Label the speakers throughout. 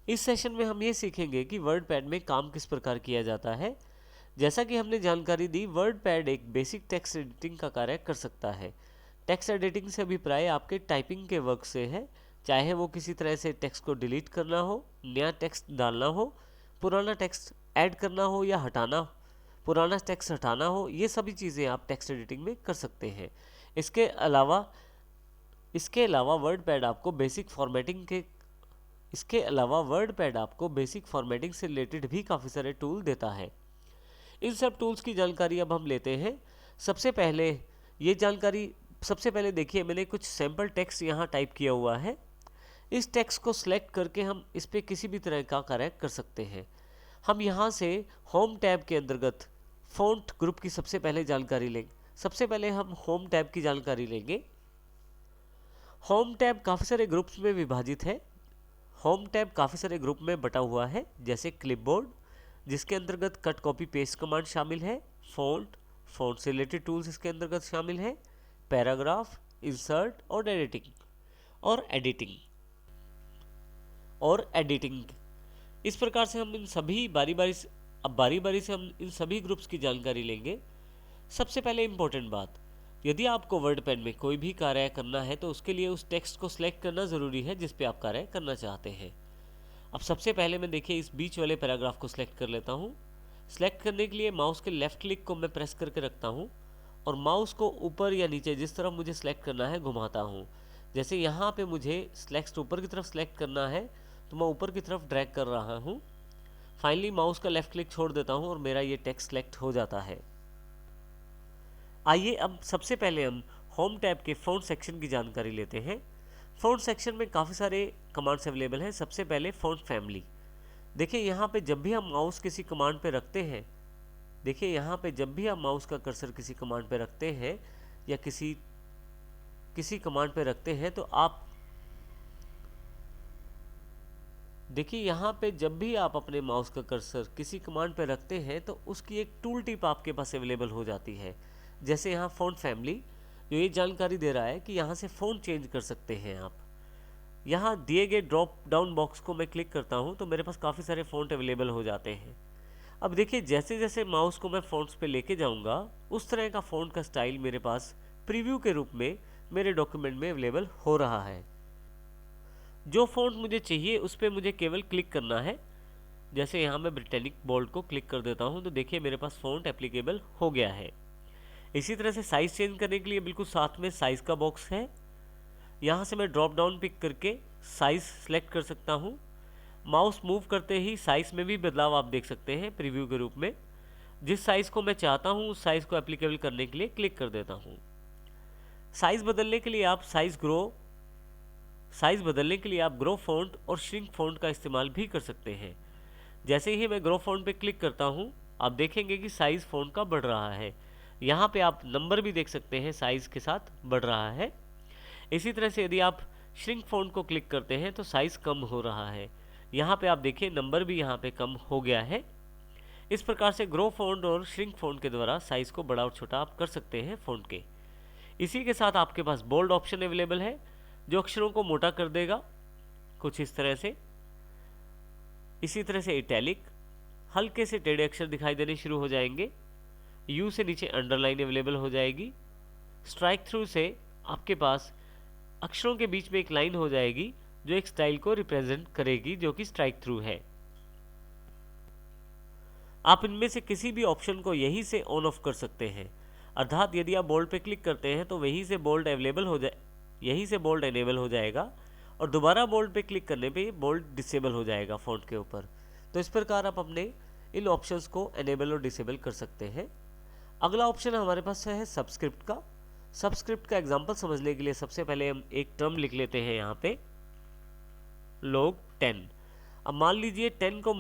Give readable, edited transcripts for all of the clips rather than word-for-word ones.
Speaker 1: इस सेशन में हम ये सीखेंगे कि वर्डपैड में काम किस प्रकार किया जाता है। जैसा कि हमने जानकारी दी, वर्डपैड एक बेसिक टेक्स्ट एडिटिंग का कार्य कर सकता है। टेक्स्ट एडिटिंग से अभिप्राय आपके टाइपिंग के वर्क से है, चाहे वो किसी तरह से टेक्स्ट को डिलीट करना हो, नया टेक्स्ट डालना हो, पुराना टेक्स्ट ऐड करना हो या हटाना, पुराना टेक्स्ट हटाना हो, ये सभी चीज़ें आप टेक्स्ट एडिटिंग में कर सकते हैं। इसके अलावा वर्डपैड आपको बेसिक फॉर्मेटिंग से रिलेटेड भी काफ़ी सारे टूल देता है। इन सब टूल्स की जानकारी अब हम लेते हैं। सबसे पहले देखिए, मैंने कुछ सैम्पल टेक्स्ट यहाँ टाइप किया हुआ है। इस टेक्स्ट को सिलेक्ट करके हम इस पर किसी भी तरह का कार्य कर सकते हैं। हम यहाँ से होम टैब के अंतर्गत फ़ॉन्ट ग्रुप की सबसे पहले जानकारी लेंगे। सबसे पहले हम होम टैब की जानकारी लेंगे। होम टैब काफ़ी सारे ग्रुप्स में विभाजित है। होम टैब काफ़ी सारे ग्रुप में बटा हुआ है, जैसे क्लिपबोर्ड, जिसके अंतर्गत कट कॉपी पेस्ट कमांड शामिल है, फ़ॉन्ट से रिलेटेड टूल्स इसके अंतर्गत शामिल है, पैराग्राफ, इंसर्ट और एडिटिंग। इस प्रकार से हम इन सभी बारी बारी से हम इन सभी ग्रुप्स की जानकारी लेंगे। सबसे पहले इम्पोर्टेंट बात, यदि आपको वर्डपैड में कोई भी कार्य करना है तो उसके लिए उस टेक्स्ट को सिलेक्ट करना ज़रूरी है जिस पे आप कार्य करना चाहते हैं। अब सबसे पहले मैं देखिए इस बीच वाले पैराग्राफ को सिलेक्ट कर लेता हूँ। सिलेक्ट करने के लिए माउस के लेफ्ट क्लिक को मैं प्रेस करके रखता हूँ और माउस को ऊपर या नीचे जिस तरफ मुझे सिलेक्ट करना है घुमाता हूँ। जैसे यहाँ पे मुझे टेक्स्ट ऊपर की तरफ सिलेक्ट करना है तो मैं ऊपर की तरफ ड्रैग कर रहा हूँ। फाइनली माउस का लेफ्ट क्लिक छोड़ देता हूँ और मेरा ये टेक्स्ट सिलेक्ट हो जाता है। आइए अब सबसे पहले हम होम टैब के फ़ॉन्ट सेक्शन की जानकारी लेते हैं। फ़ॉन्ट सेक्शन में काफ़ी सारे कमांड्स अवेलेबल हैं। सबसे पहले फ़ॉन्ट फैमिली। देखिए यहाँ पे जब भी हम माउस किसी कमांड पे रखते हैं, देखिए यहाँ पे जब भी आप माउस का कर्सर किसी कमांड पे रखते हैं या किसी कमांड पे रखते हैं तो आप देखिए यहाँ पे जब भी आप अपने माउस का कर्सर किसी कमांड पे रखते हैं तो उसकी एक टूल टिप आपके पास अवेलेबल हो जाती है। जैसे यहाँ फ़ॉन्ट फैमिली जो ये जानकारी दे रहा है कि यहाँ से फ़ॉन्ट चेंज कर सकते हैं आप। यहाँ दिए गए ड्रॉप डाउन बॉक्स को मैं क्लिक करता हूँ तो मेरे पास काफ़ी सारे फ़ॉन्ट अवेलेबल हो जाते हैं। अब देखिए जैसे जैसे माउस को मैं फ़ॉन्ट्स पे लेके जाऊँगा उस तरह का फ़ॉन्ट का स्टाइल मेरे पास प्रीव्यू के रूप में मेरे डॉक्यूमेंट में अवेलेबल हो रहा है। जो फ़ॉन्ट मुझे चाहिए उस पर मुझे केवल क्लिक करना है। जैसे यहाँ मैं ब्रिटेनिक बोल्ड को क्लिक कर देता हूँ तो देखिए मेरे पास फ़ॉन्ट एप्लीकेबल हो गया है। इसी तरह से साइज़ चेंज करने के लिए बिल्कुल साथ में साइज़ का बॉक्स है। यहाँ से मैं ड्रॉप डाउन पिक करके साइज़ सेलेक्ट कर सकता हूँ। माउस मूव करते ही साइज़ में भी बदलाव आप देख सकते हैं प्रीव्यू के रूप में। जिस साइज़ को मैं चाहता हूँ उस साइज़ को एप्लीकेबल करने के लिए क्लिक कर देता हूँ। साइज़ बदलने के लिए आप ग्रो फॉन्ट और श्रिंक फॉन्ट का इस्तेमाल भी कर सकते हैं। जैसे ही मैं ग्रो फॉन्ट पे क्लिक करता हूँ आप देखेंगे कि साइज़ फॉन्ट का बढ़ रहा है। यहाँ पे आप नंबर भी देख सकते हैं, साइज़ के साथ बढ़ रहा है। इसी तरह से यदि आप श्रिंक फॉन्ट को क्लिक करते हैं तो साइज़ कम हो रहा है। यहाँ पे आप देखिए नंबर भी यहाँ पे कम हो गया है। इस प्रकार से ग्रो फॉन्ट और श्रिंक फॉन्ट के द्वारा साइज़ को बड़ा और छोटा आप कर सकते हैं फॉन्ट के। इसी के साथ आपके पास बोल्ड ऑप्शन अवेलेबल है जो अक्षरों को मोटा कर देगा कुछ इस तरह से। इसी तरह से इटैलिक, हल्के से टेढ़े अक्षर दिखाई देने शुरू हो जाएंगे। यू से नीचे अंडरलाइन अवेलेबल हो जाएगी। स्ट्राइक थ्रू से आपके पास अक्षरों के बीच में एक लाइन हो जाएगी जो एक स्टाइल को रिप्रेजेंट करेगी, जो कि स्ट्राइक थ्रू है। आप इनमें से किसी भी ऑप्शन को यहीं से ऑन ऑफ कर सकते हैं, अर्थात यदि आप बोल्ड पे क्लिक करते हैं तो यहीं से बोल्ड एनेबल हो जाएगा और दोबारा बोल्ड पे क्लिक करने पे बोल्ड डिसेबल हो जाएगा फॉन्ट के ऊपर। तो इस प्रकार आप अपने इन ऑप्शंस को एनेबल और डिसेबल कर सकते हैं। अगला ऑप्शन हमारे पास है सब्सक्रिप्ट का। सब्सक्रिप्ट का एग्जांपल समझने के लिए सबसे पहले हम एक टर्म लिख लेते हैं यहाँ पे, log 10। अब मान लीजिए 10 को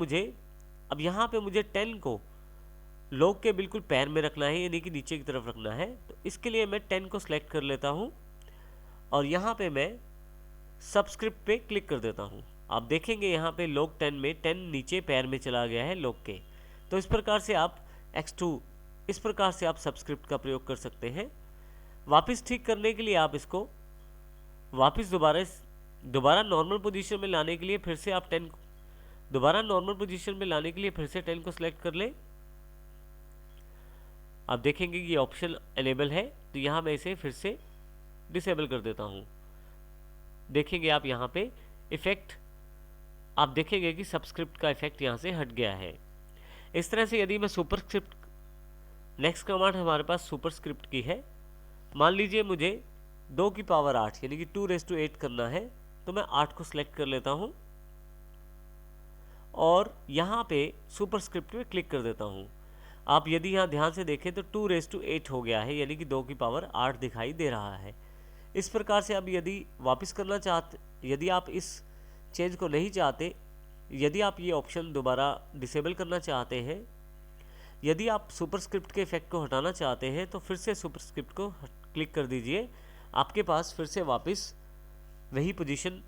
Speaker 1: अब यहाँ पे मुझे 10 को log के बिल्कुल पैर में रखना है, यानी कि नीचे की तरफ रखना है। तो इसके लिए मैं 10 को सिलेक्ट कर लेता हूँ और यहाँ पे मैं सब्सक्रिप्ट पे क्लिक कर देता हूँ। आप देखेंगे यहाँ पे log 10 में 10 नीचे पैर में चला गया है log के। तो इस प्रकार से आप सब्सक्रिप्ट का प्रयोग कर सकते हैं। वापस ठीक करने के लिए आप इसको वापस दोबारा नॉर्मल पोजीशन में लाने के लिए फिर से आप 10 दोबारा नॉर्मल पोजीशन में लाने के लिए फिर से 10 को सिलेक्ट कर लें। आप देखेंगे कि ये ऑप्शन एनेबल है, तो यहाँ मैं इसे फिर से डिसेबल कर देता हूँ। देखेंगे आप यहाँ पे इफेक्ट, आप देखेंगे कि सबस्क्रिप्ट का इफेक्ट यहाँ से हट गया है। इस तरह से यदि मैं सुपरस्क्रिप्ट, नेक्स्ट कमांड हमारे पास सुपरस्क्रिप्ट की है। मान लीजिए मुझे 2 की पावर 8 यानी कि 2⁸ करना है, तो मैं 8 को सिलेक्ट कर लेता हूँ और यहाँ पे सुपरस्क्रिप्ट पे क्लिक कर देता हूँ। आप यदि यहाँ ध्यान से देखें तो 2⁸ हो गया है, यानी कि 2 की पावर 8 दिखाई दे रहा है। इस प्रकार से अब यदि वापस करना चाहते, यदि आप इस चेंज को नहीं चाहते, यदि आप ये ऑप्शन दोबारा डिसेबल करना चाहते हैं, यदि आप सुपरस्क्रिप्ट के इफेक्ट को हटाना चाहते हैं, तो फिर से सुपरस्क्रिप्ट को क्लिक कर दीजिए। आपके पास फिर से वापस वही पोजीशन,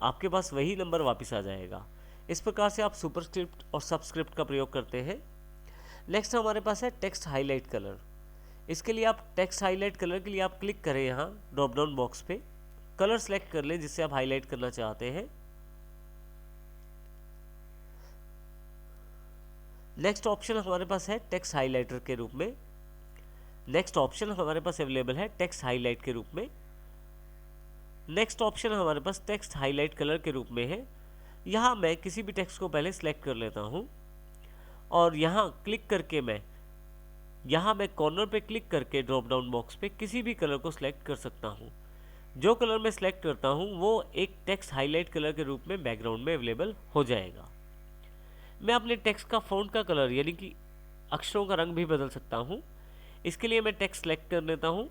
Speaker 1: आपके पास वही नंबर वापस आ जाएगा। इस प्रकार से आप सुपरस्क्रिप्ट और सबस्क्रिप्ट का प्रयोग करते हैं। नेक्स्ट हमारे पास है टेक्स्ट हाईलाइट कलर। इसके लिए आप टेक्स्ट हाईलाइट कलर के लिए आप क्लिक करें यहाँ ड्रॉप डाउन बॉक्स पे, कलर सेलेक्ट कर लें जिससे आप हाईलाइट करना चाहते हैं। नेक्स्ट ऑप्शन हमारे पास है टेक्स्ट हाइलाइटर के रूप में। नेक्स्ट ऑप्शन हमारे पास अवेलेबल है टेक्स्ट हाईलाइट के रूप में। नेक्स्ट ऑप्शन हमारे पास टेक्स्ट हाईलाइट कलर के रूप में है। यहाँ मैं किसी भी टेक्स्ट को पहले सिलेक्ट कर लेता हूँ और यहाँ क्लिक करके मैं कॉर्नर पे क्लिक करके ड्रॉप डाउन बॉक्स पे किसी भी कलर को सिलेक्ट कर सकता हूँ। जो कलर मैं सिलेक्ट करता हूँ वो एक टेक्स्ट हाईलाइट कलर के रूप में बैकग्राउंड में अवेलेबल हो जाएगा। मैं अपने टेक्स्ट का फ़ॉन्ट का कलर यानी कि अक्षरों का रंग भी बदल सकता हूँ। इसके लिए मैं टेक्स्ट सेलेक्ट कर लेता हूँ,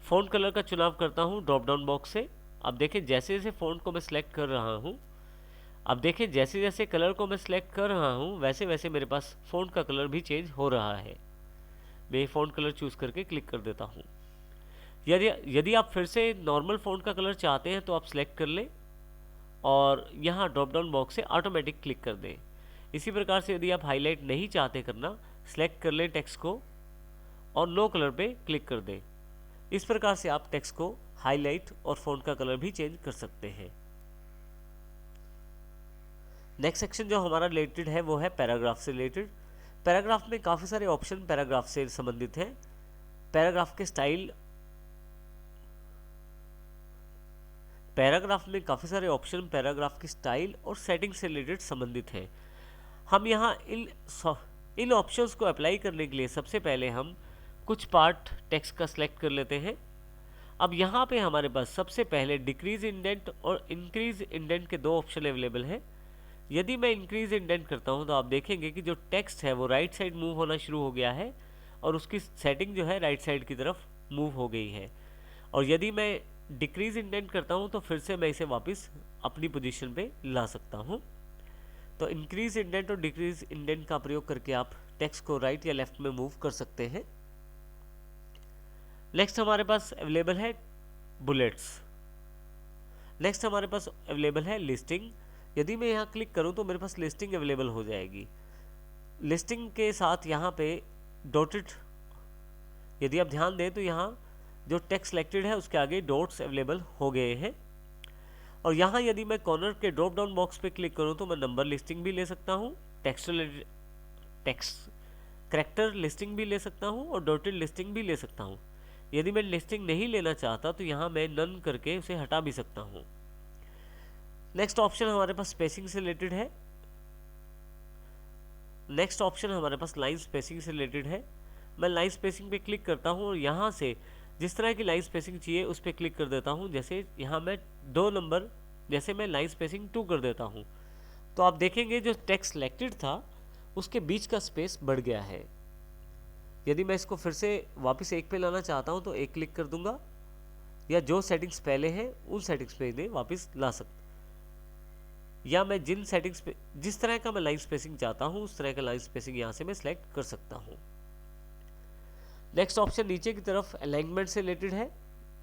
Speaker 1: फ़ॉन्ट कलर का चुनाव करता हूँ ड्रॉप डाउन बॉक्स से। अब देखें जैसे जैसे फ़ॉन्ट को मैं सिलेक्ट कर रहा हूँ, अब देखें जैसे जैसे कलर को मैं सिलेक्ट कर रहा हूँ वैसे वैसे मेरे पास फ़ॉन्ट का कलर भी चेंज हो रहा है। मैं फ़ॉन्ट कलर चूज़ करके क्लिक कर देता हूँ। यदि आप फिर से नॉर्मल फ़ॉन्ट का कलर चाहते हैं तो आप सिलेक्ट कर लें और यहाँ ड्रॉप डाउन बॉक्स से ऑटोमेटिक क्लिक कर दें। इसी प्रकार से यदि आप हाईलाइट नहीं चाहते करना, सिलेक्ट कर लें टेक्स्ट को और नो कलर पे क्लिक कर दें। इस प्रकार से आप टेक्स्ट को हाईलाइट और फ़ॉन्ट का कलर भी चेंज कर सकते हैं। नेक्स्ट सेक्शन जो हमारा रिलेटेड है वो है पैराग्राफ से रिलेटेड। पैराग्राफ में काफ़ी सारे ऑप्शन पैराग्राफ से संबंधित हैं। पैराग्राफ के स्टाइल, पैराग्राफ में काफ़ी सारे ऑप्शन पैराग्राफ की स्टाइल और सेटिंग से रिलेटेड संबंधित हैं। हम यहाँ इन ऑप्शंस को अप्लाई करने के लिए सबसे पहले हम कुछ पार्ट टेक्स्ट का सिलेक्ट कर लेते हैं। अब यहाँ पे हमारे पास सबसे पहले डिक्रीज इंडेंट और इंक्रीज इंडेंट के 2 ऑप्शन अवेलेबल हैं। यदि मैं इंक्रीज इंडेंट करता हूँ तो आप देखेंगे कि जो टेक्स्ट है वो राइट साइड मूव होना शुरू हो गया है और उसकी सेटिंग जो है राइट साइड की तरफ मूव हो गई है। और यदि मैं डिक्रीज इंडेंट करता हूँ तो फिर से मैं इसे वापस अपनी पोजीशन पे ला सकता हूँ। तो इंक्रीज इंडेंट और डिक्रीज इंडेंट का प्रयोग करके आप टेक्स्ट को राइट या लेफ्ट में मूव कर सकते हैं। नेक्स्ट हमारे पास अवेलेबल है बुलेट्स। नेक्स्ट हमारे पास अवेलेबल है लिस्टिंग। यदि मैं यहाँ क्लिक करूँ तो मेरे पास लिस्टिंग अवेलेबल हो जाएगी। लिस्टिंग के साथ यहाँ पे डॉटेड, यदि आप ध्यान दें तो यहाँ जो टेक्स्ट सिलेक्टेड है उसके आगे डॉट्स अवेलेबल हो गए हैं। और यहाँ यदि मैं कॉर्नर के ड्रॉप डाउन बॉक्स पे क्लिक करूँ तो मैं नंबर लिस्टिंग भी ले सकता हूँ, टेक्स्ट करैक्टर लिस्टिंग भी ले सकता हूँ और डॉटेड लिस्टिंग भी ले सकता हूँ। यदि मैं लिस्टिंग नहीं लेना चाहता तो यहाँ मैं नन करके उसे हटा भी सकता हूँ। नेक्स्ट ऑप्शन हमारे पास स्पेसिंग से रिलेटेड है। नेक्स्ट ऑप्शन हमारे पास लाइन स्पेसिंग से रिलेटेड है। मैं लाइन स्पेसिंग पे क्लिक करता हूँ और यहाँ से जिस तरह की लाइन स्पेसिंग चाहिए उस पर क्लिक कर देता हूँ। जैसे यहाँ मैं 2 नंबर, जैसे मैं लाइन स्पेसिंग 2 कर देता हूँ तो आप देखेंगे जो टेक्स्ट सिलेक्टेड था उसके बीच का स्पेस बढ़ गया है। यदि मैं इसको फिर से वापस 1 पे लाना चाहता हूँ तो 1 क्लिक कर दूंगा, या जो सेटिंग्स पहले हैं उन सेटिंग्स पे इन्हें वापस ला सकता, या मैं जिन सेटिंग्स पे जिस तरह का मैं लाइन स्पेसिंग चाहता हूँ उस तरह का लाइन स्पेसिंग यहाँ से मैं सिलेक्ट कर सकता हूँ। नेक्स्ट ऑप्शन नीचे की तरफ अलाइनमेंट से रिलेटेड है।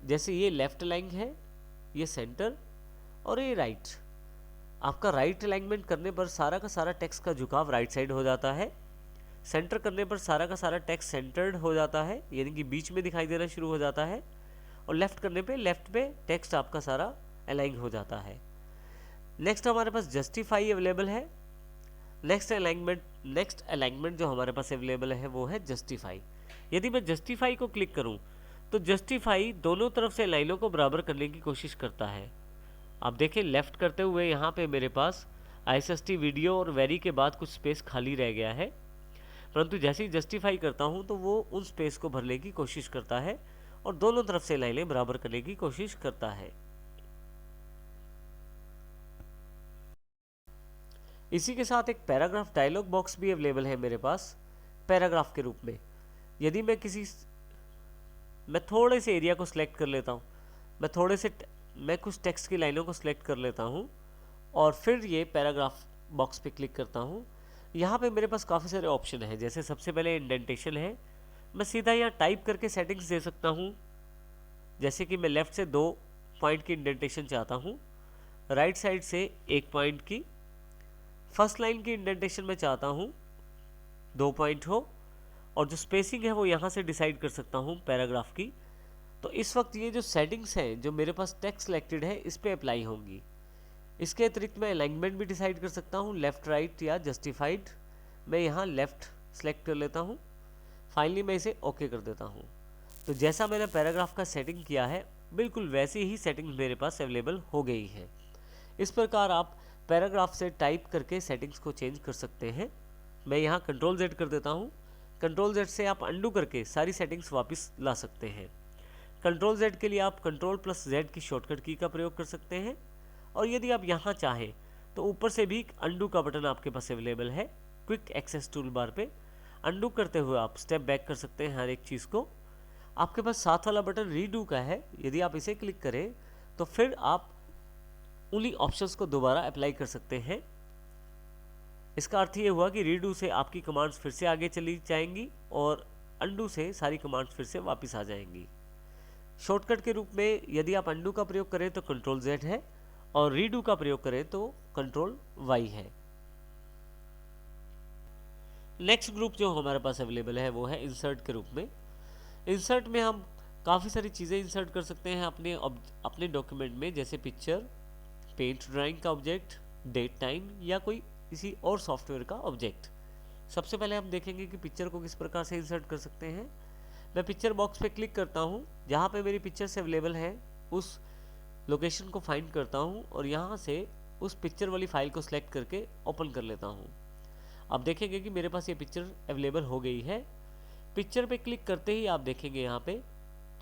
Speaker 1: जैसे ये लेफ्ट अलाइन है, ये सेंटर और ये राइट। आपका राइट अलाइनमेंट करने पर सारा का सारा टेक्स्ट का झुकाव राइट साइड हो जाता है। सेंटर करने पर सारा का सारा टेक्स्ट सेंटर्ड हो जाता है, यानी कि बीच में दिखाई देना शुरू हो जाता है। और लेफ्ट करने पे लेफ्ट पे टेक्स्ट आपका सारा अलाइन हो जाता है। नेक्स्ट हमारे पास जस्टिफाई अवेलेबल है। नेक्स्ट अलाइनमेंट जो हमारे पास अवेलेबल है वो है जस्टिफाई। यदि मैं जस्टिफाई को क्लिक करूं तो जस्टिफाई दोनों तरफ से लाइनों को बराबर करने की कोशिश करता है। आप देखें लेफ्ट करते हुए यहाँ पे मेरे पास ISST वीडियो और वेरी के बाद कुछ स्पेस खाली रह गया है, परंतु जैसे ही जस्टिफाई करता हूँ तो वो उन स्पेस को भरने की कोशिश करता है और दोनों तरफ से लाइनें बराबर करने की कोशिश करता है। इसी के साथ एक पैराग्राफ डायलॉग बॉक्स भी अवेलेबल है मेरे पास पैराग्राफ के रूप में। यदि मैं थोड़े से एरिया को सिलेक्ट कर लेता हूँ, मैं कुछ टेक्स्ट की लाइनों को सिलेक्ट कर लेता हूँ और फिर ये पैराग्राफ बॉक्स पे क्लिक करता हूँ। यहाँ पे मेरे पास काफ़ी सारे ऑप्शन हैं। जैसे सबसे पहले इंडेंटेशन है, मैं सीधा यहाँ टाइप करके सेटिंग्स दे सकता हूँ। जैसे कि मैं लेफ़्ट से 2 पॉइंट की इंडेंटेशन चाहता हूँ, राइट साइड से 1 पॉइंट की, फर्स्ट लाइन की इंडेंटेशन में चाहता हूँ 2 पॉइंट हो, और जो स्पेसिंग है वो यहाँ से डिसाइड कर सकता हूँ पैराग्राफ की। तो इस वक्त ये जो सेटिंग्स हैं जो मेरे पास टेक्स्ट सिलेक्टेड है इस पर अप्लाई होंगी। इसके अतिरिक्त मैं अलाइनमेंट भी डिसाइड कर सकता हूँ, लेफ़्ट राइट या जस्टिफाइड। मैं यहाँ लेफ़्ट सेलेक्ट कर लेता हूँ, फाइनली मैं इसे ओके कर देता हूँ। तो जैसा मैंने पैराग्राफ का सेटिंग किया है बिल्कुल वैसी ही सेटिंग मेरे पास अवेलेबल हो गई है। इस प्रकार आप पैराग्राफ से टाइप करके सेटिंग्स को चेंज कर सकते हैं। मैं यहाँ Ctrl Z कर देता हूँ। Ctrl Z से आप अंडू करके सारी सेटिंग्स वापस ला सकते हैं। Ctrl Z के लिए आप Ctrl+Z की शॉर्टकट की का प्रयोग कर सकते हैं, और यदि आप यहाँ चाहें तो ऊपर से भी अंडू का बटन आपके पास अवेलेबल है क्विक एक्सेस टूल बार पे। अंडू करते हुए आप स्टेप बैक कर सकते हैं हर एक चीज़ को। आपके पास साथ वाला बटन रीडू का है, यदि आप इसे क्लिक करें तो फिर आप उन्हीं ऑप्शंस को दोबारा अप्लाई कर सकते हैं। इसका अर्थ ये हुआ कि रीडू से आपकी कमांड्स फिर से आगे चली जाएंगी और अंडू से सारी कमांड्स फिर से वापस आ जाएंगी। शॉर्टकट के रूप में यदि आप अंडू का प्रयोग करें तो Ctrl Z है, और रीडू का प्रयोग करें तो Ctrl Y है। नेक्स्ट ग्रुप जो हमारे पास अवेलेबल है वो है इंसर्ट के रूप में। इंसर्ट में हम काफ़ी सारी चीज़ें इंसर्ट कर सकते हैं अपने डॉक्यूमेंट में, जैसे पिक्चर, पेंट ड्राइंग का ऑब्जेक्ट, डेट टाइम या कोई किसी और सॉफ्टवेयर का ऑब्जेक्ट। सबसे पहले हम देखेंगे कि पिक्चर को किस प्रकार से इंसर्ट कर सकते हैं। मैं पिक्चर बॉक्स पे क्लिक करता हूँ, जहाँ पे मेरी पिक्चर्स अवेलेबल है उस लोकेशन को फाइंड करता हूँ और यहाँ से उस पिक्चर वाली फाइल को सिलेक्ट करके ओपन कर लेता हूँ। अब देखेंगे कि मेरे पास ये पिक्चर अवेलेबल हो गई है। पिक्चर पे क्लिक करते ही आप देखेंगे यहाँ पे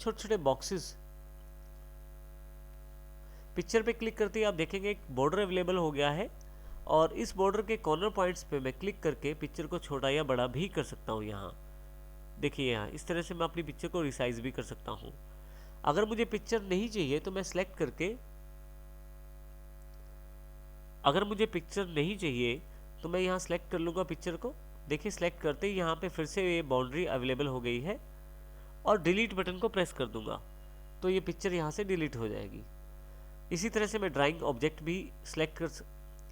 Speaker 1: छोटे छोटे बॉक्सेस। पिक्चर पे क्लिक करते ही आप देखेंगे एक बॉर्डर अवेलेबल हो गया है, और इस बॉर्डर के कॉर्नर पॉइंट्स पे मैं क्लिक करके पिक्चर को छोटा या बड़ा भी कर सकता हूँ। यहाँ देखिए, यहाँ इस तरह से मैं अपनी पिक्चर को रिसाइज भी कर सकता हूँ। अगर मुझे पिक्चर नहीं चाहिए तो मैं सेलेक्ट करके, अगर मुझे पिक्चर नहीं चाहिए तो मैं यहाँ सेलेक्ट कर लूँगा पिक्चर को। देखिए, सेलेक्ट करते ही यहाँ पे फिर से ये बाउंड्री अवेलेबल हो गई है, और डिलीट बटन को प्रेस कर दूंगा तो ये पिक्चर यहाँ से डिलीट हो जाएगी। इसी तरह से मैं ड्राइंग ऑब्जेक्ट भी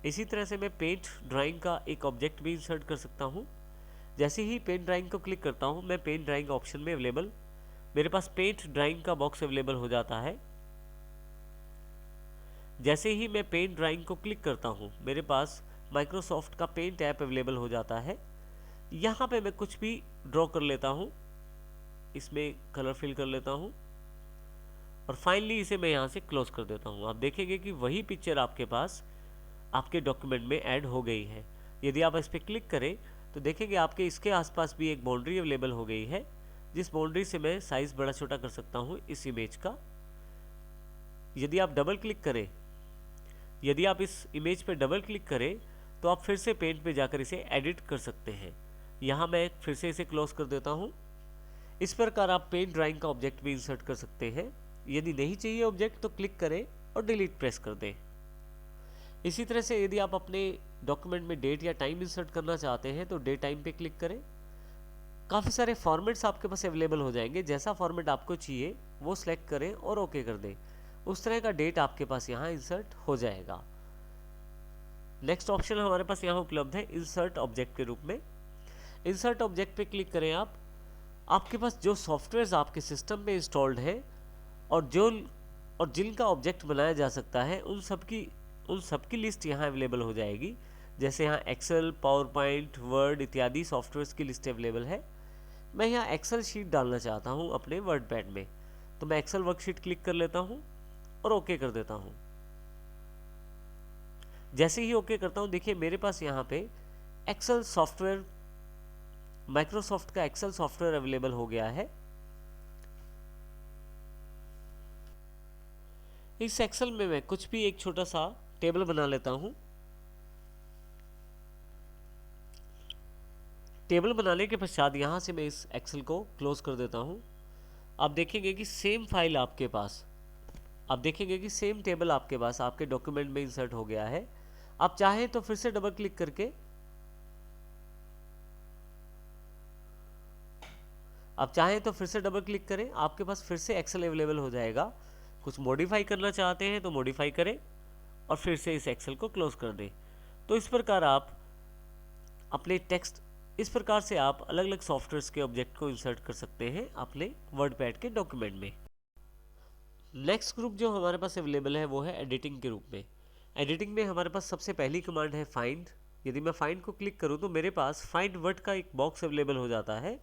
Speaker 1: इसी तरह से मैं पेंट ड्राइंग का एक ऑब्जेक्ट भी इंसर्ट कर सकता हूँ। जैसे ही पेंट ड्राइंग को क्लिक करता हूँ मैं पेंट ड्राइंग ऑप्शन में अवेलेबल, मेरे पास पेंट ड्राइंग का बॉक्स अवेलेबल हो जाता है। जैसे ही मैं पेंट ड्राइंग को क्लिक करता हूँ मेरे पास माइक्रोसॉफ्ट का पेंट ऐप अवेलेबल हो जाता है। यहाँ पे मैं कुछ भी ड्रॉ कर लेता हूँ, इसमें कलर फिल कर लेता हूँ, और फाइनली इसे मैं यहाँ से क्लोज कर देता हूँ। आप देखेंगे कि वही पिक्चर आपके पास आपके डॉक्यूमेंट में ऐड हो गई है। यदि आप इस पर क्लिक करें तो देखेंगे आपके इसके आसपास भी एक बाउंड्री अवेलेबल हो गई है, जिस बाउंड्री से मैं साइज़ बड़ा छोटा कर सकता हूँ इस इमेज का। यदि आप इस इमेज पे डबल क्लिक करें तो आप फिर से पेंट पे जाकर इसे एडिट कर सकते हैं। यहाँ मैं फिर से इसे क्लोज कर देता हूँ। इस प्रकार आप पेंट ड्राइंग का ऑब्जेक्ट भी इंसर्ट कर सकते हैं। यदि नहीं चाहिए ऑब्जेक्ट तो क्लिक करें और डिलीट प्रेस कर दें। इसी तरह से यदि आप अपने डॉक्यूमेंट में डेट या टाइम इंसर्ट करना चाहते हैं तो डे टाइम पे क्लिक करें। काफ़ी सारे फॉर्मेट्स आपके पास अवेलेबल हो जाएंगे, जैसा फॉर्मेट आपको चाहिए वो सिलेक्ट करें और ओके कर दें। उस तरह का डेट आपके पास यहाँ इंसर्ट हो जाएगा। नेक्स्ट ऑप्शन हमारे पास यहाँ उपलब्ध है इंसर्ट ऑब्जेक्ट के रूप में। इंसर्ट ऑब्जेक्ट पे क्लिक करें आप। आपके पास जो सॉफ्टवेयर्स आपके सिस्टम में इंस्टॉल्ड है और जिनका ऑब्जेक्ट बनाया जा सकता है उन सब की उन सब की लिस्ट यहाँ अवेलेबल हो जाएगी। जैसे यहाँ एक्सेल, पावर पॉइंट, वर्ड इत्यादि सॉफ्टवेयर्स की लिस्ट अवेलेबल है। मैं यहाँ एक्सेल शीट डालना चाहता हूँ अपने वर्ड पैड में, तो मैं एक्सेल वर्कशीट क्लिक कर लेता हूँ और ओके कर देता हूँ। जैसे ही ओके करता हूँ, देखिए मेरे पास यहाँ पे एक्सेल सॉफ्टवेयर, माइक्रोसॉफ्ट का एक्सेल सॉफ्टवेयर अवेलेबल हो गया है। इस एक्सेल में मैं कुछ भी एक छोटा सा टेबल बना लेता हूँ। टेबल बनाने के पश्चात यहाँ से मैं इस एक्सेल को क्लोज कर देता हूँ। आप देखेंगे कि सेम फाइल आपके पास, आप देखेंगे कि सेम टेबल आपके पास आपके डॉक्यूमेंट में इंसर्ट हो गया है। आप चाहें तो फिर से डबल क्लिक करके, आप चाहें तो फिर से डबल क्लिक करें, आपके पास फिर से एक्सेल अवेलेबल हो जाएगा। कुछ मॉडिफाई करना चाहते हैं तो मॉडिफाई करें और फिर से इस एक्सेल को क्लोज कर दें। तो इस प्रकार आप अपने टेक्स्ट, इस प्रकार से आप अलग अलग सॉफ्टवेयर्स के ऑब्जेक्ट को इंसर्ट कर सकते हैं अपने वर्ड पैड के डॉक्यूमेंट में। नेक्स्ट ग्रुप जो हमारे पास अवेलेबल है वो है एडिटिंग के रूप में। एडिटिंग में हमारे पास सबसे पहली कमांड है फाइंड। यदि मैं फाइंड को क्लिक करूं तो मेरे पास फाइंड वर्ड का एक बॉक्स अवेलेबल हो जाता है।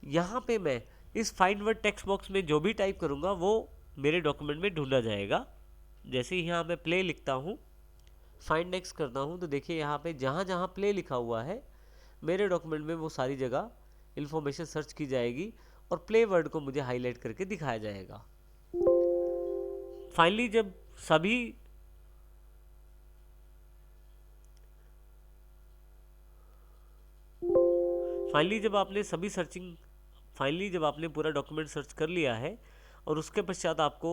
Speaker 1: यहाँ पे मैं इस फाइंड वर्ड टेक्स्ट बॉक्स में जो भी टाइप करूँगा वो मेरे डॉक्यूमेंट में ढूंढा जाएगा। जैसे ही यहाँ मैं प्ले लिखता हूँ, फाइंड नेक्स्ट करता हूँ, तो देखिए यहाँ पे जहाँ जहाँ प्ले लिखा हुआ है मेरे डॉक्यूमेंट में वो सारी जगह इन्फॉर्मेशन सर्च की जाएगी और प्ले वर्ड को मुझे हाईलाइट करके दिखाया जाएगा। फाइनली जब सभी फाइनली जब आपने पूरा डॉक्यूमेंट सर्च कर लिया है और उसके पश्चात आपको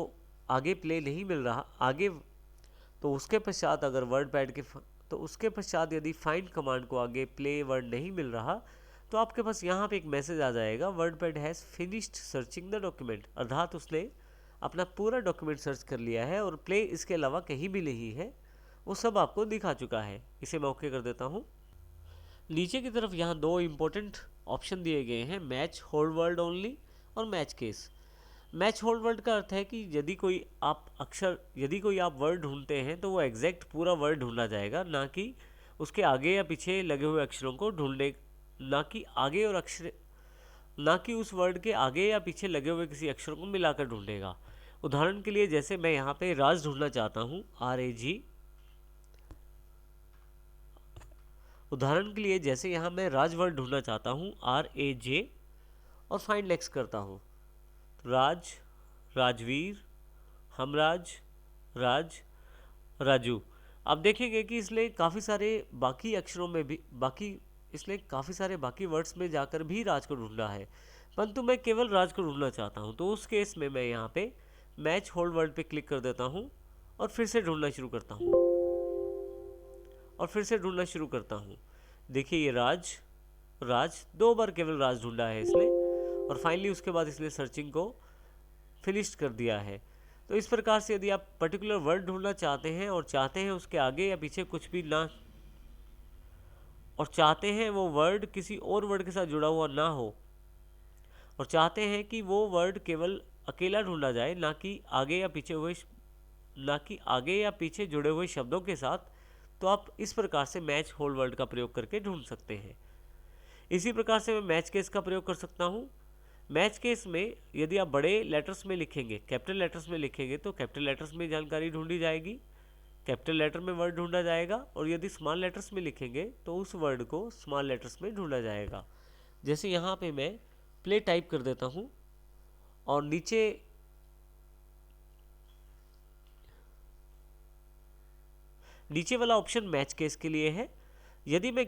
Speaker 1: आगे प्ले नहीं मिल रहा आगे, तो उसके पश्चात अगर वर्ड पैड के तो उसके पश्चात यदि फाइंड कमांड को आगे प्ले वर्ड नहीं मिल रहा तो आपके पास यहाँ पे एक मैसेज आ जाएगा, word pad has finished searching the document, अर्थात उसने अपना पूरा डॉक्यूमेंट सर्च कर लिया है और प्ले इसके अलावा कहीं भी नहीं है, वो सब आपको दिखा चुका है। इसे मैं ओके कर देता हूँ। नीचे की तरफ यहाँ दो इम्पोर्टेंट ऑप्शन दिए गए हैं, मैच होल्ड वर्ड ओनली और match case. Match hold word का अर्थ है कि यदि कोई आप वर्ड ढूंढते हैं तो वो एग्जैक्ट पूरा वर्ड ढूंढा जाएगा, ना कि उसके आगे या पीछे लगे हुए अक्षरों को ढूंढने, ना कि उस वर्ड के आगे या पीछे लगे हुए किसी अक्षरों को मिलाकर ढूंढेगा। उदाहरण के लिए जैसे मैं यहाँ पे राज ढूंढना चाहता हूँ, RAG। उदाहरण के लिए जैसे यहाँ मैं राज वर्ड ढूंढना चाहता हूँ, RAJ, और फाइंड नेक्स्ट करता हूँ। राज, राजवीर, हमराज, राज, राजू। आप देखेंगे कि इसने काफ़ी सारे बाकी अक्षरों में भी इसने काफ़ी सारे बाकी वर्ड्स में जाकर भी राज को ढूंढा है, परंतु मैं केवल राज को ढूंढना चाहता हूँ। तो उस केस में मैं यहाँ पे मैच होल्ड वर्ड पे क्लिक कर देता हूँ और फिर से ढूंढना शुरू करता हूँ देखिए ये राज 2 बार केवल राज ढूंढा है इसने, और फाइनली उसके बाद इसने सर्चिंग को फिनिश कर दिया है। तो इस प्रकार से यदि आप पर्टिकुलर वर्ड ढूंढना चाहते हैं और चाहते हैं उसके आगे या पीछे कुछ भी ना, और चाहते हैं वो वर्ड किसी और वर्ड के साथ जुड़ा हुआ ना हो, और चाहते हैं कि वो वर्ड केवल अकेला ढूंढा जाए, ना कि आगे या पीछे जुड़े हुए शब्दों के साथ, तो आप इस प्रकार से मैच होल्ड वर्ड का प्रयोग करके ढूंढ सकते हैं। इसी प्रकार से मैं मैच केस का प्रयोग कर सकता हूँ। मैच केस में यदि आप बड़े लेटर्स में लिखेंगे, कैपिटल लेटर्स में लिखेंगे, तो कैपिटल लेटर्स में जानकारी ढूंढी जाएगी, कैपिटल लेटर में वर्ड ढूंढा जाएगा, और यदि स्मॉल लेटर्स में लिखेंगे तो उस वर्ड को स्मॉल लेटर्स में ढूंढा जाएगा। जैसे यहाँ पे मैं प्ले टाइप कर देता हूँ और नीचे वाला ऑप्शन मैच केस के लिए है। यदि मैं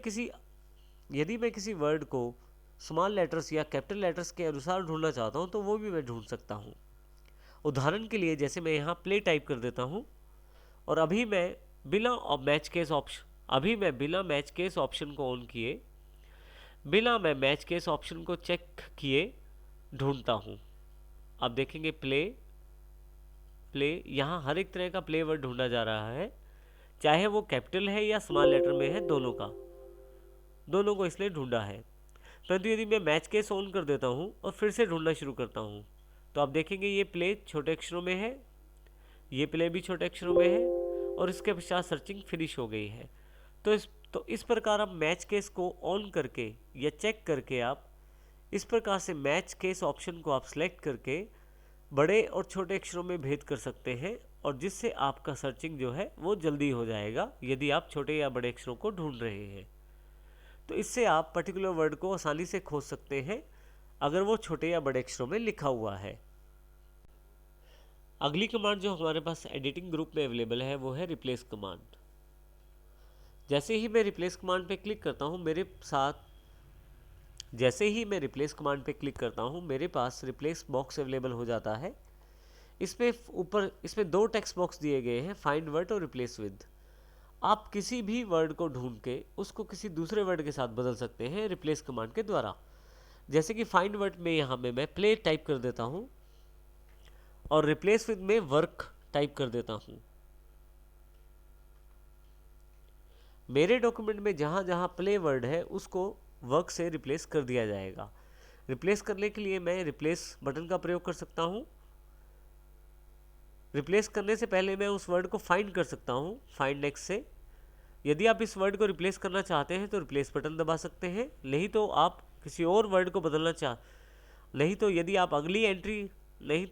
Speaker 1: किसी वर्ड को स्मॉल लेटर्स या कैपिटल लेटर्स के अनुसार ढूंढना चाहता हूं तो वो भी मैं ढूंढ सकता हूं। उदाहरण के लिए जैसे मैं यहाँ प्ले टाइप कर देता हूं और अभी मैं बिना मैच केस ऑप्शन को ऑन किए, बिना मैं मैच केस ऑप्शन को चेक किए ढूंढता हूं। आप देखेंगे प्ले यहाँ हर एक तरह का प्ले वर्ड ढूंढा जा रहा है, चाहे वो कैपिटल है या स्मॉल लेटर में है, दोनों को इसने ढूंढा है। परंतु यदि मैं मैच केस ऑन कर देता हूं और फिर से ढूंढना शुरू करता हूं तो आप देखेंगे ये प्ले छोटे अक्षरों में है, ये प्ले भी छोटे अक्षरों में है, और इसके पश्चात सर्चिंग फिनिश हो गई है। तो इस प्रकार आप मैच केस को ऑन करके या चेक करके आप इस प्रकार से मैच केस ऑप्शन को आप सिलेक्ट करके बड़े और छोटे अक्षरों में भेद कर सकते हैं, और जिससे आपका सर्चिंग जो है वो जल्दी हो जाएगा यदि आप छोटे या बड़े अक्षरों को ढूंढ रहे हैं। तो इससे आप पर्टिकुलर वर्ड को आसानी से खोज सकते हैं अगर वो छोटे या बड़े अक्षरों में लिखा हुआ है। अगली कमांड जो हमारे पास एडिटिंग ग्रुप में अवेलेबल है वो है रिप्लेस कमांड। जैसे ही मैं रिप्लेस कमांड पे क्लिक करता हूँ मेरे पास रिप्लेस बॉक्स अवेलेबल हो जाता है। इसमें दो टेक्स्ट बॉक्स दिए गए हैं, फाइंड वर्ड और रिप्लेस विद। आप किसी भी वर्ड को ढूंढ के उसको किसी दूसरे वर्ड के साथ बदल सकते हैं रिप्लेस कमांड के द्वारा। जैसे कि फाइंड वर्ड में यहाँ पे मैं प्ले टाइप कर देता हूँ और रिप्लेस विद में वर्क टाइप कर देता हूँ। मेरे डॉक्यूमेंट में जहाँ जहाँ प्ले वर्ड है उसको वर्क से रिप्लेस कर दिया जाएगा। रिप्लेस करने के लिए मैं रिप्लेस बटन का प्रयोग कर सकता हूँ। रिप्लेस करने से पहले मैं उस वर्ड को फाइंड कर सकता हूँ फाइंड नेक्स्ट से। यदि आप इस वर्ड को रिप्लेस करना चाहते हैं तो रिप्लेस बटन दबा सकते हैं, नहीं तो आप किसी और वर्ड को बदलना नहीं तो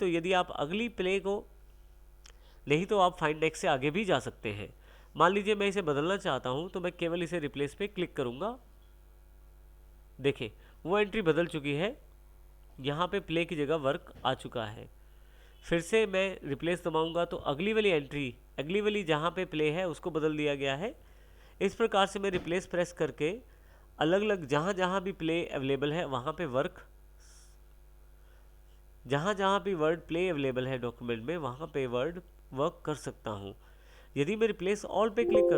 Speaker 1: यदि आप अगली प्ले को नहीं तो आप फाइंड नेक्स्ट से आगे भी जा सकते हैं। मान लीजिए मैं इसे बदलना चाहता हूं तो मैं केवल इसे रिप्लेस पे क्लिक करूंगा। देखिए वो एंट्री बदल चुकी है, यहाँ पे प्ले की जगह वर्क आ चुका है। फिर से मैं रिप्लेस दबाऊंगा तो अगली वाली जहाँ पे प्ले है उसको बदल दिया गया है। इस प्रकार से मैं रिप्लेस प्रेस करके अलग अलग जहाँ भी प्ले अवेलेबल है वहाँ पे जहाँ भी वर्ड प्ले अवेलेबल है डॉक्यूमेंट में वहाँ पे वर्ड वर्क कर सकता हूँ। यदि मैं रिप्लेस ऑल पे क्लिक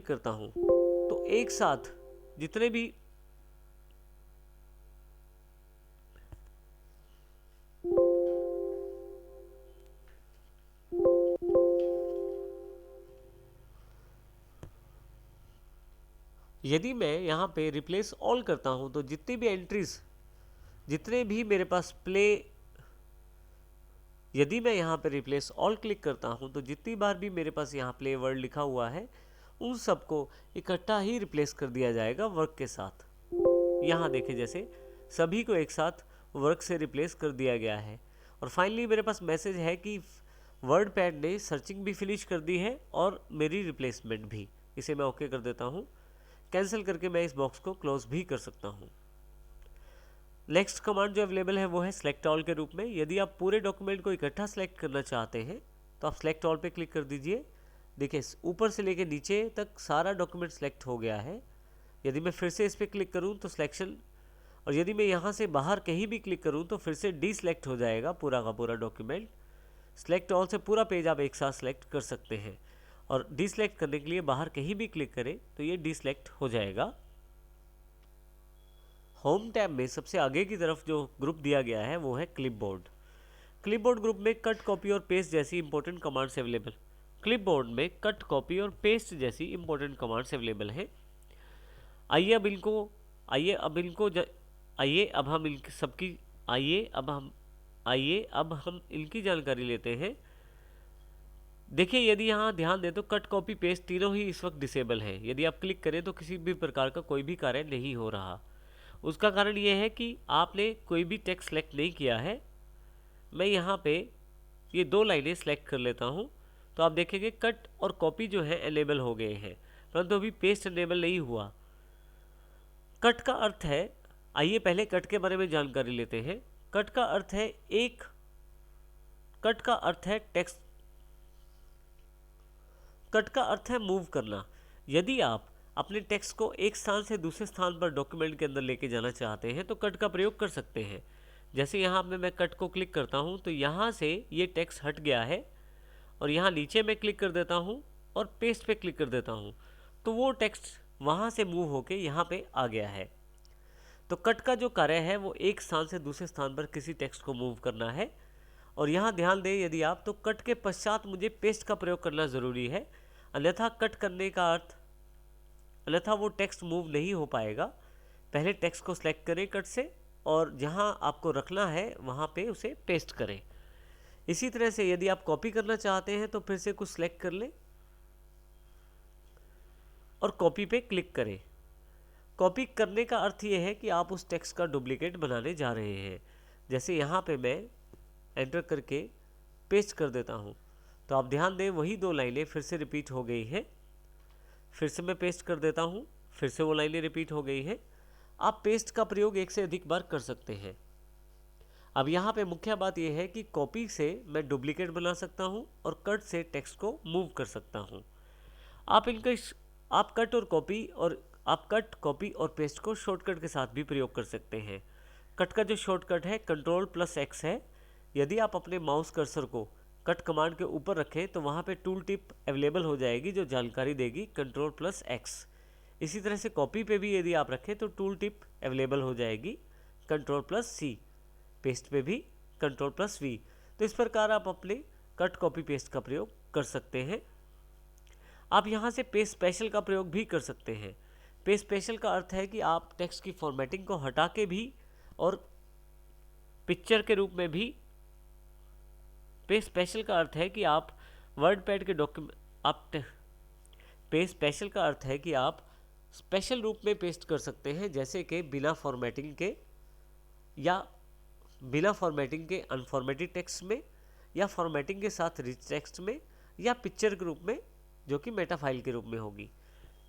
Speaker 1: करता हूँ तो एक साथ जितने भी यदि मैं यहाँ पे रिप्लेस ऑल करता हूँ तो जितने भी मेरे पास प्ले यदि मैं यहाँ पे रिप्लेस ऑल क्लिक करता हूँ तो जितनी बार भी मेरे पास यहाँ प्ले वर्ड लिखा हुआ है उन सबको इकट्ठा ही रिप्लेस कर दिया जाएगा वर्क के साथ। यहाँ देखिए जैसे सभी को एक साथ वर्क से रिप्लेस कर दिया गया है। और फाइनली मेरे पास मैसेज है कि वर्ड पैड ने सर्चिंग भी फिनिश कर दी है और मेरी रिप्लेसमेंट भी। इसे मैं ओके कर देता हूँ। कैंसिल करके मैं इस बॉक्स को क्लोज भी कर सकता हूँ। नेक्स्ट कमांड जो अवेलेबल है वो है सेलेक्ट ऑल के रूप में। यदि आप पूरे डॉक्यूमेंट को इकट्ठा सेलेक्ट करना चाहते हैं तो आप सेलेक्ट ऑल पे क्लिक कर दीजिए। देखिए ऊपर से लेकर नीचे तक सारा डॉक्यूमेंट सेलेक्ट हो गया है। यदि मैं फिर से इस पर क्लिक करूं तो सिलेक्शन, और यदि मैं यहाँ से बाहर कहीं भी क्लिक करूं तो फिर से डीसेलेक्ट हो जाएगा पूरा का पूरा डॉक्यूमेंट। सेलेक्ट ऑल से पूरा पेज आप एक साथ सेलेक्ट कर सकते हैं, और डीसेलेक्ट करने के लिए बाहर कहीं भी क्लिक करें तो ये डीसेलेक्ट हो जाएगा। होम टैब में सबसे आगे की तरफ जो ग्रुप दिया गया है वो है क्लिपबोर्ड। क्लिपबोर्ड ग्रुप में कट, कॉपी और पेस्ट जैसी इंपॉर्टेंट कमांड्स अवेलेबल हैं। आइए अब हम इनकी जानकारी लेते हैं। देखिए यदि यहाँ ध्यान दें तो कट, कॉपी, पेस्ट तीनों ही इस वक्त डिसेबल है। यदि आप क्लिक करें तो किसी भी प्रकार का कोई भी कार्य नहीं हो रहा। उसका कारण ये है कि आपने कोई भी टेक्स्ट सेलेक्ट नहीं किया है। मैं यहाँ पे ये दो लाइनें सेलेक्ट कर लेता हूँ तो आप देखेंगे कट और कॉपी जो है एनेबल हो गए हैं, परंतु अभी पेस्ट एनेबल नहीं हुआ। कट का अर्थ है, आइए पहले कट के बारे में जानकारी लेते हैं। कट का अर्थ है मूव करना। यदि आप अपने टेक्स्ट को एक स्थान से दूसरे स्थान पर डॉक्यूमेंट के अंदर लेके जाना चाहते हैं तो कट का प्रयोग कर सकते हैं। जैसे यहाँ पे मैं कट को क्लिक करता हूँ तो यहाँ से ये टेक्स्ट हट गया है, और यहाँ नीचे मैं क्लिक कर देता हूँ और पेस्ट पे क्लिक कर देता हूँ तो वो टेक्स्ट वहाँ से मूव होके यहाँ पे आ गया है। तो कट का जो कार्य है वो एक स्थान से दूसरे स्थान पर किसी टेक्स्ट को मूव करना है। और यहाँ ध्यान दें यदि आप तो कट के पश्चात मुझे पेस्ट का प्रयोग करना ज़रूरी है, अन्यथा वो टेक्स्ट मूव नहीं हो पाएगा। पहले टेक्स्ट को सिलेक्ट करें कट से और जहां आपको रखना है वहां पे उसे पेस्ट करें। इसी तरह से यदि आप कॉपी करना चाहते हैं तो फिर से कुछ सेलेक्ट कर लें और कॉपी पे क्लिक करें। कॉपी करने का अर्थ ये है कि आप उस टेक्स्ट का डुप्लीकेट बनाने जा रहे हैं। जैसे यहाँ पे मैं एंटर करके पेस्ट कर देता हूँ, तो आप ध्यान दें वही 2 लाइनें फिर से रिपीट हो गई हैं। फिर से मैं पेस्ट कर देता हूँ, फिर से वो लाइनें रिपीट हो गई हैं। आप पेस्ट का प्रयोग एक से अधिक बार कर सकते हैं। अब यहाँ पे मुख्य बात यह है कि कॉपी से मैं डुप्लीकेट बना सकता हूँ और कट से टेक्स्ट को मूव कर सकता हूँ। आप कट, कॉपी और पेस्ट को शॉर्टकट के साथ भी प्रयोग कर सकते हैं। कट का जो शॉर्टकट है Ctrl+X है। यदि आप अपने माउस कर्सर को कट कमांड के ऊपर रखें तो वहाँ पे टूल टिप अवेलेबल हो जाएगी जो जानकारी देगी Ctrl+X। इसी तरह से कॉपी पे भी यदि आप रखें तो टूल टिप अवेलेबल हो जाएगी Ctrl+C। पेस्ट पे भी Ctrl+V। तो इस प्रकार आप अपने कट, कॉपी, पेस्ट का प्रयोग कर सकते हैं। आप यहाँ से पेस्ट स्पेशल का प्रयोग भी कर सकते हैं। पेस्ट स्पेशल का अर्थ है कि आप टेक्स्ट की फॉर्मेटिंग को हटा के भी और पिक्चर के रूप में भी, पेस्ट स्पेशल का अर्थ है कि आप वर्डपैड के पेस्ट स्पेशल का अर्थ है कि आप स्पेशल रूप में पेस्ट कर सकते हैं, जैसे कि बिना फॉर्मेटिंग के या बिना फॉर्मेटिंग के अनफॉर्मेटेड टेक्स्ट में, या फॉर्मेटिंग के साथ रिच टेक्स्ट में, या पिक्चर के रूप में जो कि मेटा फाइल के रूप में होगी।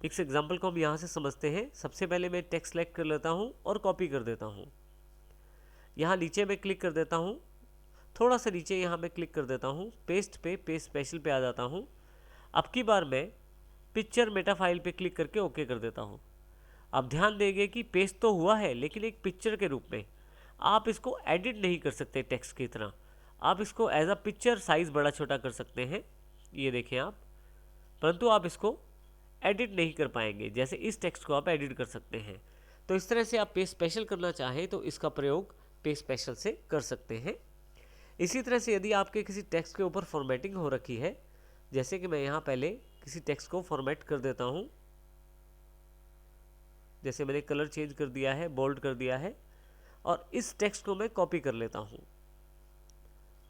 Speaker 1: इस एग्जांपल को हम यहाँ से समझते हैं। सबसे पहले मैं टेक्स्ट सेलेक्ट कर लेता हूँ और कॉपी कर देता हूँ। यहाँ नीचे मैं क्लिक कर देता हूँ, थोड़ा सा नीचे यहाँ मैं क्लिक कर देता हूँ, पेस्ट पे, पेस्ट स्पेशल पे आ जाता हूँ। अब की बार मैं पिक्चर मेटा फाइल पे क्लिक करके ओके कर देता हूँ। अब ध्यान देंगे कि पेस्ट तो हुआ है लेकिन एक पिक्चर के रूप में। आप इसको एडिट नहीं कर सकते टेक्स्ट की तरह। आप इसको एज अ पिक्चर साइज बड़ा छोटा कर सकते हैं, ये देखें आप, परंतु आप इसको एडिट नहीं कर पाएंगे जैसे इस टेक्स्ट को आप एडिट कर सकते हैं। तो इस तरह से आप पेस्ट स्पेशल करना चाहें तो इसका प्रयोग पेस्ट स्पेशल से कर सकते हैं। इसी तरह से यदि आपके किसी टेक्स्ट के ऊपर फॉर्मेटिंग हो रखी है, जैसे कि मैं यहाँ पहले किसी टेक्स्ट को फॉर्मेट कर देता हूँ, जैसे मैंने कलर चेंज कर दिया है, बोल्ड कर दिया है, और इस टेक्स्ट को मैं कॉपी कर लेता हूँ।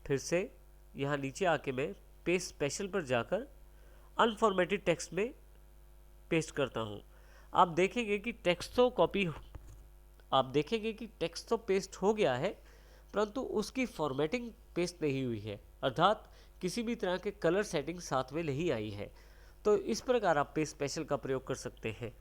Speaker 1: फिर से यहाँ नीचे आके मैं पेस्ट स्पेशल पर जाकर अनफॉर्मेटेड टेक्स्ट में पेस्ट करता हूँ। आप देखेंगे कि टेक्स्ट तो पेस्ट हो गया है, परंतु उसकी फॉर्मेटिंग पेस्ट नहीं हुई है, अर्थात किसी भी तरह के कलर सेटिंग साथ में नहीं आई है। तो इस प्रकार आप पेस्ट स्पेशल का प्रयोग कर सकते हैं।